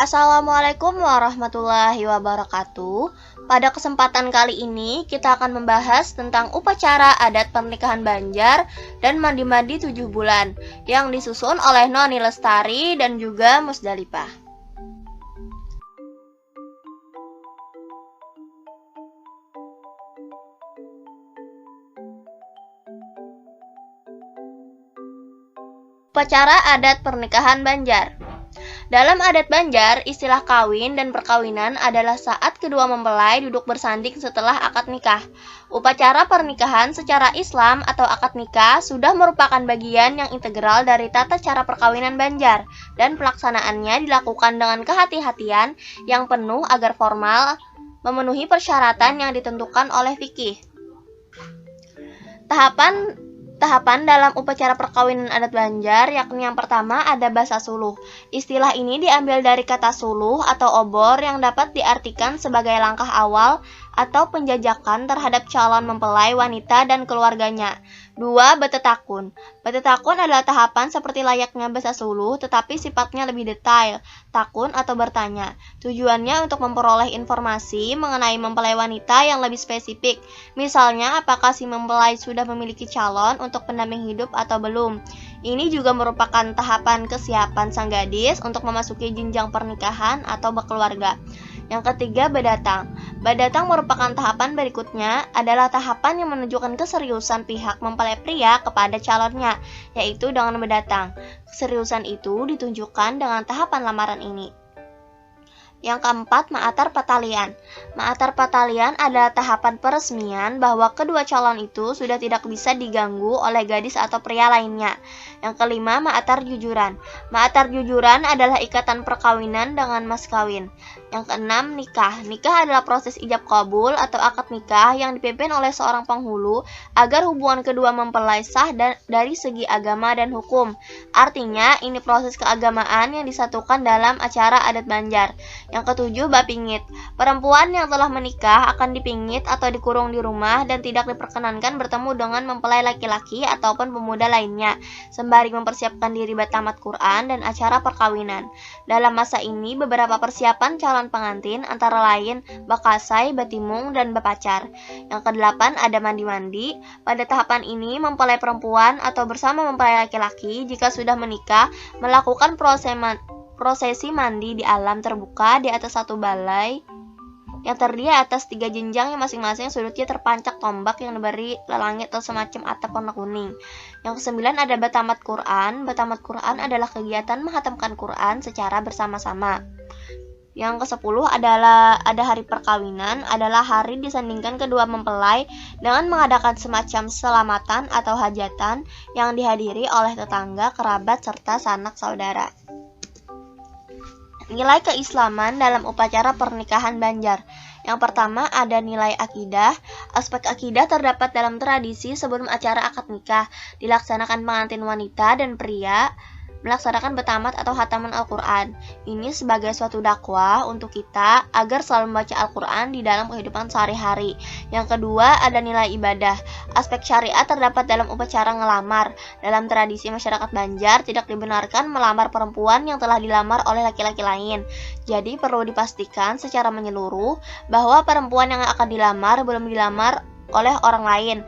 Assalamualaikum warahmatullahi wabarakatuh. Pada kesempatan kali ini kita akan membahas tentang upacara adat pernikahan Banjar dan mandi-mandi 7 bulan yang disusun oleh Noni Lestari dan juga Musdalifah. Upacara adat pernikahan Banjar. Dalam adat Banjar, istilah kawin dan perkawinan adalah saat kedua mempelai duduk bersanding setelah akad nikah. Upacara pernikahan secara Islam atau akad nikah sudah merupakan bagian yang integral dari tata cara perkawinan Banjar, dan pelaksanaannya dilakukan dengan kehati-hatian yang penuh agar formal, memenuhi persyaratan yang ditentukan oleh fikih. Tahapan dalam upacara perkawinan adat Banjar, yakni yang pertama ada basa suluh. Istilah ini diambil dari kata suluh atau obor yang dapat diartikan sebagai langkah awal atau penjajakan terhadap calon mempelai wanita dan keluarganya. 2. Betetakun. Betetakun adalah tahapan seperti layaknya basa suluh tetapi sifatnya lebih detail, takun atau bertanya. Tujuannya untuk memperoleh informasi mengenai mempelai wanita yang lebih spesifik. Misalnya, apakah si mempelai sudah memiliki calon untuk pendamping hidup atau belum. Ini juga merupakan tahapan kesiapan sang gadis untuk memasuki jenjang pernikahan atau berkeluarga. Yang ketiga, berdatang. Berdatang merupakan tahapan berikutnya, adalah tahapan yang menunjukkan keseriusan pihak mempelai pria kepada calonnya, yaitu dengan berdatang. Keseriusan itu ditunjukkan dengan tahapan lamaran ini. Yang keempat, ma'atar patalian. Ma'atar patalian adalah tahapan peresmian bahwa kedua calon itu sudah tidak bisa diganggu oleh gadis atau pria lainnya. Yang kelima, ma'atar jujuran. Ma'atar jujuran adalah ikatan perkawinan dengan mas kawin. Yang keenam, nikah. Nikah adalah proses ijab kabul atau akad nikah yang dipimpin oleh seorang penghulu agar hubungan kedua mempelai sah dari segi agama dan hukum. Artinya, ini proses keagamaan yang disatukan dalam acara adat Banjar. Yang ketujuh, bapingit. Perempuan yang telah menikah akan dipingit atau dikurung di rumah dan tidak diperkenankan bertemu dengan mempelai laki-laki ataupun pemuda lainnya, sembari mempersiapkan diri bertamat Quran dan acara perkawinan. Dalam masa ini, beberapa persiapan calon pengantin antara lain bakasai, batimung, dan bapacar. Yang kedelapan, ada mandi-mandi. Pada tahapan ini, mempelai perempuan atau bersama mempelai laki-laki jika sudah menikah melakukan prosesi mandi di alam terbuka di atas satu balai yang terdiri atas 3 jenjang yang masing-masing sudutnya terpancak tombak yang diberi lelangit atau semacam atap warna kuning. Yang kesembilan ada batamat Quran. Batamat Quran adalah kegiatan menghatamkan Quran secara bersama-sama. Yang ke-10 adalah ada hari perkawinan, adalah hari disandingkan kedua mempelai dengan mengadakan semacam selamatan atau hajatan yang dihadiri oleh tetangga, kerabat, serta sanak saudara. Nilai keislaman dalam upacara pernikahan Banjar. Yang pertama ada nilai akidah. Aspek akidah terdapat dalam tradisi sebelum acara akad nikah dilaksanakan pengantin wanita dan pria melaksanakan betamat atau hataman Al-Quran. Ini sebagai suatu dakwah untuk kita agar selalu membaca Al-Quran di dalam kehidupan sehari-hari. Yang kedua ada nilai ibadah. Aspek syariat terdapat dalam upacara ngelamar. Dalam tradisi masyarakat Banjar tidak dibenarkan melamar perempuan yang telah dilamar oleh laki-laki lain. Jadi perlu dipastikan secara menyeluruh bahwa perempuan yang akan dilamar belum dilamar oleh orang lain.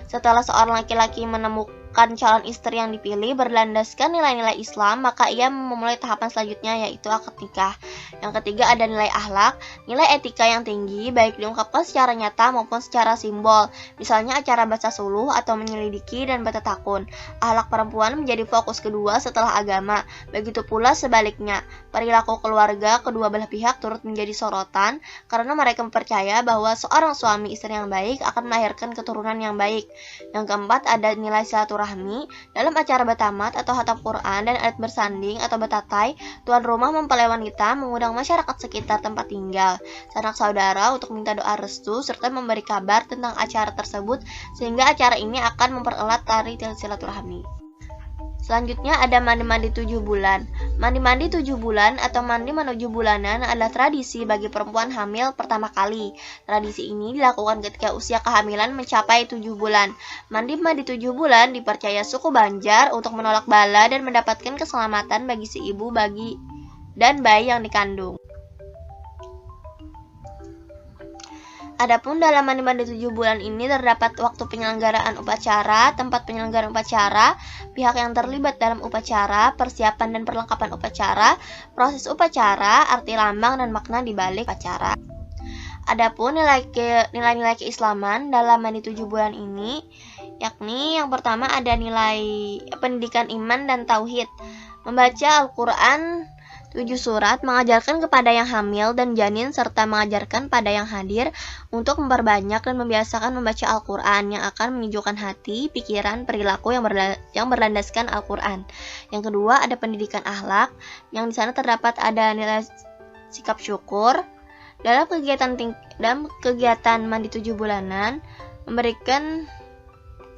Setelah seorang laki-laki menemukan calon istri yang dipilih berlandaskan nilai-nilai Islam, maka ia memulai tahapan selanjutnya, yaitu akad nikah. Yang ketiga ada nilai akhlak. Nilai etika yang tinggi baik diungkapkan secara nyata maupun secara simbol, misalnya acara baca suluh atau menyelidiki dan bertetakun. Akhlak perempuan menjadi fokus kedua setelah agama. Begitu pula sebaliknya, perilaku keluarga kedua belah pihak turut menjadi sorotan karena mereka percaya bahwa seorang suami istri yang baik akan melahirkan keturunan yang baik. Yang keempat ada nilai silaturahmi. Dalam acara batamat atau hatam Quran dan adat bersanding atau betatai, tuan rumah mempelai wanita mengundang masyarakat sekitar tempat tinggal, sanak saudara untuk minta doa restu serta memberi kabar tentang acara tersebut sehingga acara ini akan mempererat tali silaturahmi. Selanjutnya ada mandi-mandi 7 bulan. Mandi-mandi 7 bulan atau mandi menuju bulanan adalah tradisi bagi perempuan hamil pertama kali. Tradisi ini dilakukan ketika usia kehamilan mencapai 7 bulan. Mandi-mandi 7 bulan dipercaya suku Banjar untuk menolak bala dan mendapatkan keselamatan bagi si ibu dan bayi yang dikandung. Adapun dalam mandi 7 bulan ini terdapat waktu penyelenggaraan upacara, tempat penyelenggaraan upacara, pihak yang terlibat dalam upacara, persiapan dan perlengkapan upacara, proses upacara, arti lambang dan makna di balik upacara. Adapun nilai-nilai keislaman dalam mandi 7 bulan ini, yakni yang pertama ada nilai pendidikan iman dan tauhid, membaca Al-Quran 7 surat, mengajarkan kepada yang hamil dan janin serta mengajarkan pada yang hadir untuk memperbanyak dan membiasakan membaca Al-Quran yang akan menyejukkan hati, pikiran, perilaku yang berlandaskan Al-Quran. Yang kedua ada pendidikan akhlak, yang di sana terdapat ada nilai sikap syukur. Dalam kegiatan mandi 7 bulanan, memberikan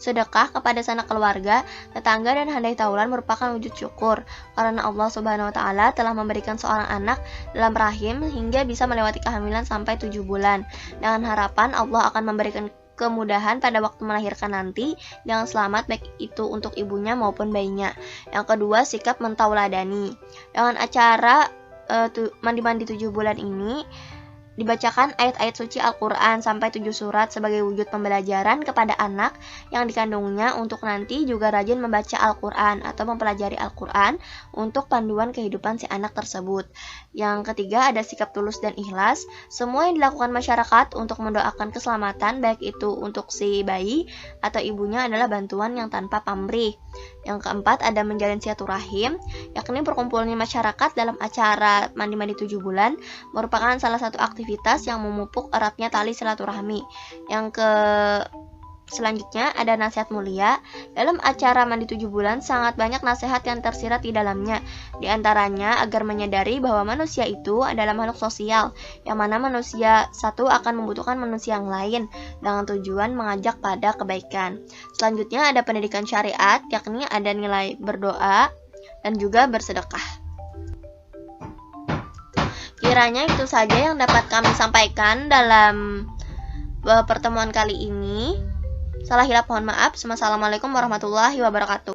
sedekah kepada sanak keluarga, tetangga dan handai taulan merupakan wujud syukur karena Allah Subhanahu wa taala telah memberikan seorang anak dalam rahim hingga bisa melewati kehamilan sampai 7 bulan. Dengan harapan Allah akan memberikan kemudahan pada waktu melahirkan nanti dengan selamat baik itu untuk ibunya maupun bayinya. Yang kedua, sikap mentauladani. Dengan acara mandi 7 bulan ini dibacakan ayat-ayat suci Al-Quran sampai 7 surat sebagai wujud pembelajaran kepada anak yang dikandungnya untuk nanti juga rajin membaca Al-Quran atau mempelajari Al-Quran untuk panduan kehidupan si anak tersebut. Yang ketiga ada sikap tulus dan ikhlas. Semua yang dilakukan masyarakat untuk mendoakan keselamatan baik itu untuk si bayi atau ibunya adalah bantuan yang tanpa pamrih. Yang keempat ada menjalin silaturahim, yakni berkumpulnya masyarakat dalam acara mandi 7 bulan merupakan salah satu aktivitas yang memupuk eratnya tali silaturahmi. Selanjutnya ada nasihat mulia. Dalam acara mandi 7 bulan sangat banyak nasihat yang tersirat di dalamnya. Di antaranya agar menyadari bahwa manusia itu adalah makhluk sosial, yang mana manusia satu akan membutuhkan manusia yang lain dengan tujuan mengajak pada kebaikan. Selanjutnya ada pendidikan syariat, yakni ada nilai berdoa dan juga bersedekah. Kiranya itu saja yang dapat kami sampaikan dalam pertemuan kali ini. Salah hilap mohon maaf. Wassalamualaikum warahmatullahi wabarakatuh.